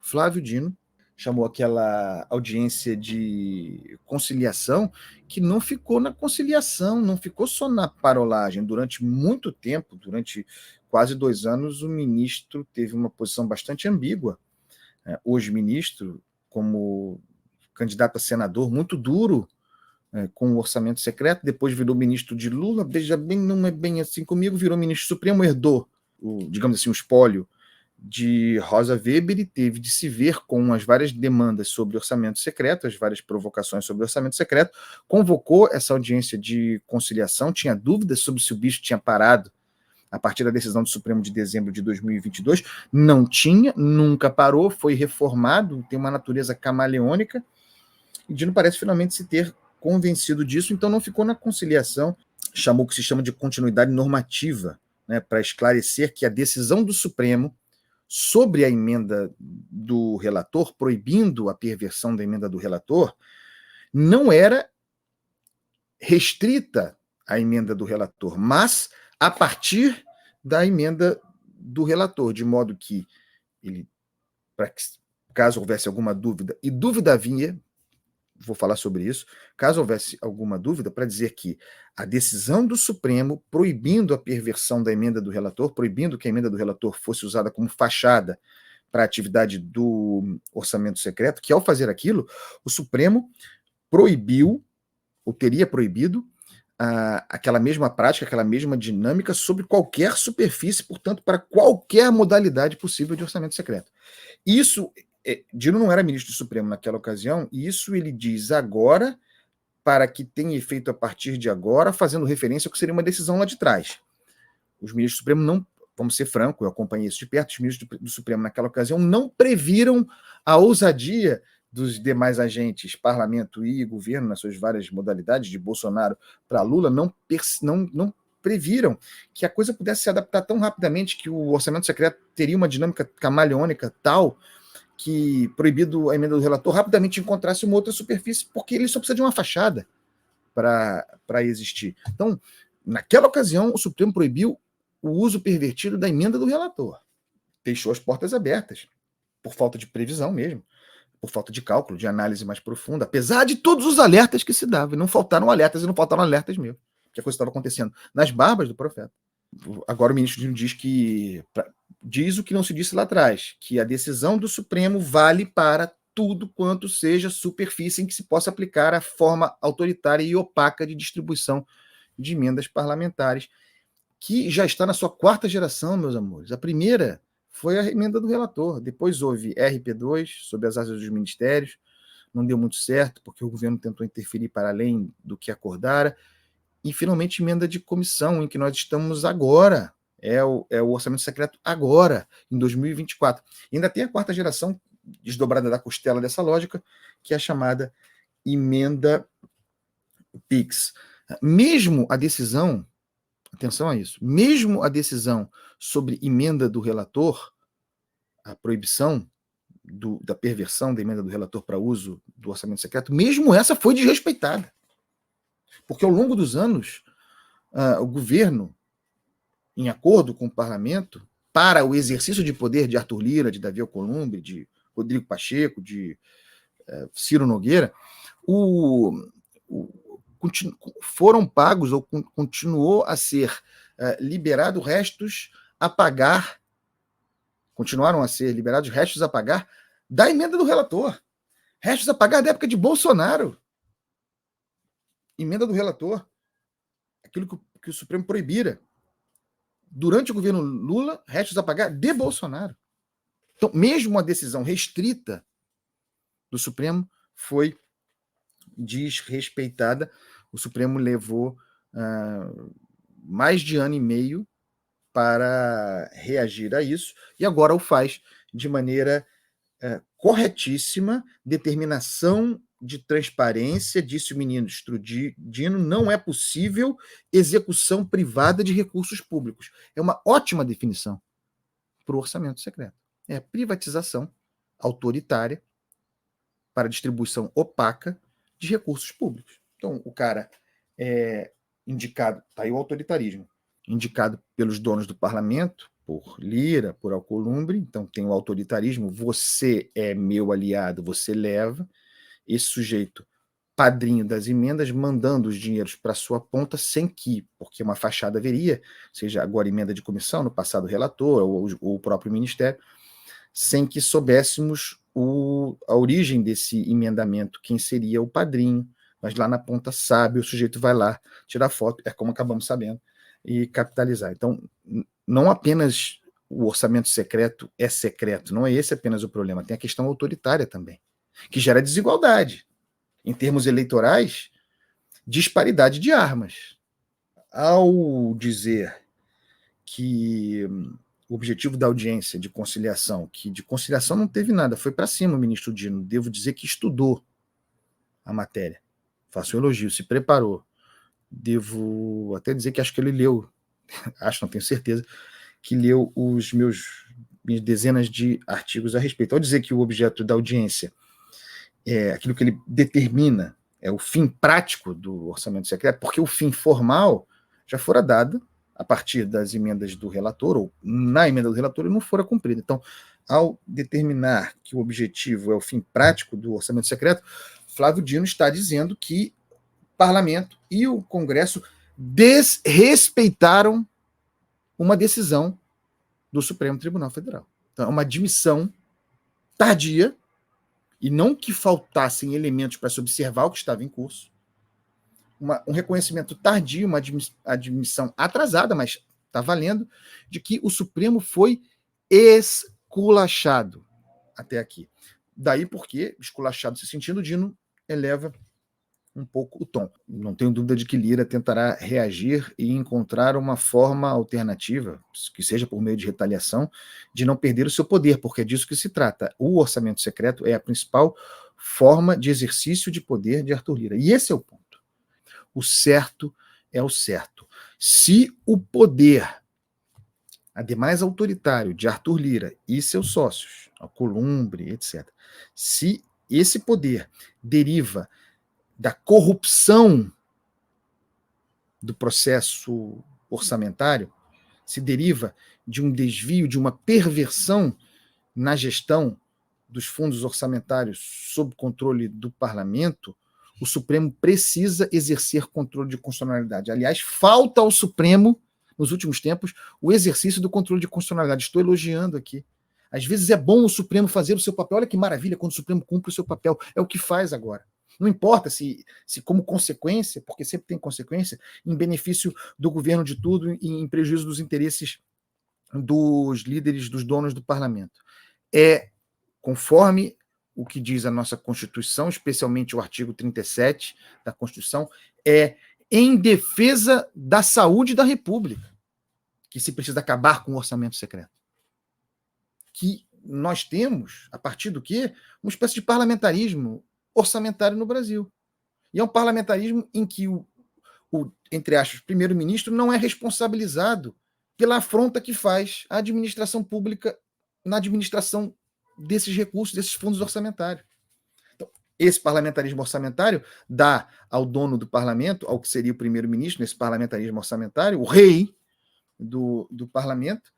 Flávio Dino chamou aquela audiência de conciliação que não ficou na conciliação, não ficou só na parolagem. Durante muito tempo, durante quase 2 anos, o ministro teve uma posição bastante ambígua. Hoje, ministro, como candidato a senador, muito duro com o orçamento secreto, depois virou ministro de Lula, veja bem, não é bem assim comigo, virou ministro supremo, herdou, digamos assim, o espólio de Rosa Weber e teve de se ver com as várias demandas sobre orçamento secreto, as várias provocações sobre orçamento secreto, convocou essa audiência de conciliação, tinha dúvidas sobre se o bicho tinha parado a partir da decisão do Supremo de dezembro de 2022, não tinha, nunca parou, foi reformado, tem uma natureza camaleônica, e Dino parece finalmente se ter convencido disso, então não ficou na conciliação, chamou o que se chama de continuidade normativa, né, para esclarecer que a decisão do Supremo sobre a emenda do relator, proibindo a perversão da emenda do relator, não era restrita à emenda do relator, mas a partir da emenda do relator, de modo que ele, caso houvesse alguma dúvida, e dúvida havia, vou falar sobre isso, caso houvesse alguma dúvida, para dizer que a decisão do Supremo proibindo a perversão da emenda do relator, proibindo que a emenda do relator fosse usada como fachada para a atividade do orçamento secreto, que ao fazer aquilo, o Supremo proibiu, ou teria proibido, aquela mesma prática, aquela mesma dinâmica sobre qualquer superfície, portanto, para qualquer modalidade possível de orçamento secreto. Isso, Dino não era ministro do Supremo naquela ocasião, e isso ele diz agora, para que tenha efeito a partir de agora, fazendo referência ao que seria uma decisão lá de trás. Os ministros do Supremo não, vamos ser francos, eu acompanhei isso de perto, os ministros do Supremo naquela ocasião não previram a ousadia dos demais agentes, parlamento e governo, nas suas várias modalidades, de Bolsonaro para Lula, não previram que a coisa pudesse se adaptar tão rapidamente, que o orçamento secreto teria uma dinâmica camaleônica tal que, proibido a emenda do relator, rapidamente encontrasse uma outra superfície, porque ele só precisa de uma fachada para existir. Então, naquela ocasião, o Supremo proibiu o uso pervertido da emenda do relator. Deixou as portas abertas, por falta de previsão mesmo, por falta de cálculo, de análise mais profunda, apesar de todos os alertas que se davam. E não faltaram alertas, e não faltaram alertas mesmo, que a coisa estava acontecendo nas barbas do profeta. Agora o ministro diz o que não se disse lá atrás, que a decisão do Supremo vale para tudo quanto seja superfície em que se possa aplicar a forma autoritária e opaca de distribuição de emendas parlamentares, que já está na sua 4ª geração, meus amores. A primeira foi a emenda do relator, depois houve RP2, sob as asas dos ministérios, não deu muito certo, porque o governo tentou interferir para além do que acordara, e finalmente emenda de comissão, em que nós estamos agora, é o orçamento secreto agora, em 2024. E ainda tem a 4ª geração, desdobrada da costela dessa lógica, que é a chamada emenda PIX. Mesmo a decisão, atenção a isso, mesmo a decisão sobre emenda do relator, a proibição da perversão da emenda do relator para uso do orçamento secreto, mesmo essa foi desrespeitada. Porque ao longo dos anos, o governo, em acordo com o parlamento, para o exercício de poder de Arthur Lira, de Davi Alcolumbre, de Rodrigo Pacheco, de Ciro Nogueira, foram pagos, ou continuou a ser liberado restos a pagar, continuaram a ser liberados restos a pagar da emenda do relator, restos a pagar da época de Bolsonaro. Emenda do relator, aquilo que o Supremo proibira. Durante o governo Lula, restos a pagar de Bolsonaro. Então, mesmo a decisão restrita do Supremo foi desrespeitada. O Supremo levou mais de ano e meio para reagir a isso, e agora o faz de maneira corretíssima, determinação de transparência, disse o ministro Dino, não é possível execução privada de recursos públicos. É uma ótima definição para o orçamento secreto. É privatização autoritária para distribuição opaca de recursos públicos. Então, o cara é indicado, está aí o autoritarismo, indicado pelos donos do parlamento, por Lira, por Alcolumbre, então tem o autoritarismo, você é meu aliado, você leva, esse sujeito padrinho das emendas, mandando os dinheiros para sua ponta sem que, porque uma fachada haveria, seja agora emenda de comissão, no passado relator, ou o próprio ministério, sem que soubéssemos a origem desse emendamento, quem seria o padrinho, mas lá na ponta sabe, o sujeito vai lá, tirar foto, é como acabamos sabendo, e capitalizar. Então, não apenas o orçamento secreto é secreto, não é esse apenas o problema, tem a questão autoritária também, que gera desigualdade. Em termos eleitorais, disparidade de armas. Ao dizer que o objetivo da audiência de conciliação, que de conciliação não teve nada, foi para cima o ministro Dino, devo dizer que estudou a matéria, faço um elogio, se preparou, devo até dizer que acho que ele leu, acho, não tenho certeza, que leu minhas dezenas de artigos a respeito. Ao dizer que o objeto da audiência é aquilo que ele determina, é o fim prático do orçamento secreto, porque o fim formal já fora dado a partir das emendas do relator, ou na emenda do relator, e não fora cumprido. Então, ao determinar que o objetivo é o fim prático do orçamento secreto, Flávio Dino está dizendo que o parlamento e o Congresso desrespeitaram uma decisão do Supremo Tribunal Federal. Então, é uma admissão tardia, e não que faltassem elementos para se observar o que estava em curso, um reconhecimento tardio, uma admissão atrasada, mas está valendo, de que o Supremo foi esculachado até aqui. Daí porque, esculachado se sentindo, Dino eleva um pouco o tom. Não tenho dúvida de que Lira tentará reagir e encontrar uma forma alternativa, que seja por meio de retaliação, de não perder o seu poder, porque é disso que se trata. O orçamento secreto é a principal forma de exercício de poder de Arthur Lira. E esse é o ponto. O certo é o certo. Se o poder, ademais autoritário, de Arthur Lira e seus sócios, Alcolumbre, etc., se esse poder deriva da corrupção do processo orçamentário, se deriva de um desvio, de uma perversão na gestão dos fundos orçamentários sob controle do parlamento, o Supremo precisa exercer controle de constitucionalidade. Aliás, falta ao Supremo, nos últimos tempos, o exercício do controle de constitucionalidade. Estou elogiando aqui. Às vezes é bom o Supremo fazer o seu papel. Olha que maravilha quando o Supremo cumpre o seu papel. É o que faz agora. Não importa se como consequência, porque sempre tem consequência, em benefício do governo de tudo e em prejuízo dos interesses dos líderes, dos donos do parlamento. É conforme o que diz a nossa Constituição, especialmente o artigo 37 da Constituição, é em defesa da saúde da República que se precisa acabar com o orçamento secreto. Que nós temos, a partir do quê? Uma espécie de parlamentarismo orçamentário no Brasil. E é um parlamentarismo em que o entre aspas, primeiro-ministro não é responsabilizado pela afronta que faz a administração pública na administração desses recursos, desses fundos orçamentários. Então, esse parlamentarismo orçamentário dá ao dono do parlamento, ao que seria o primeiro-ministro, nesse parlamentarismo orçamentário, o rei do parlamento,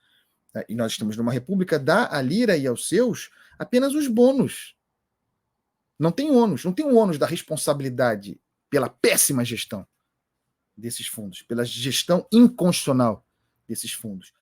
e nós estamos numa república, dá a Lira e aos seus apenas os bônus. Não tem ônus, não tem o ônus da responsabilidade pela péssima gestão desses fundos, pela gestão inconstitucional desses fundos.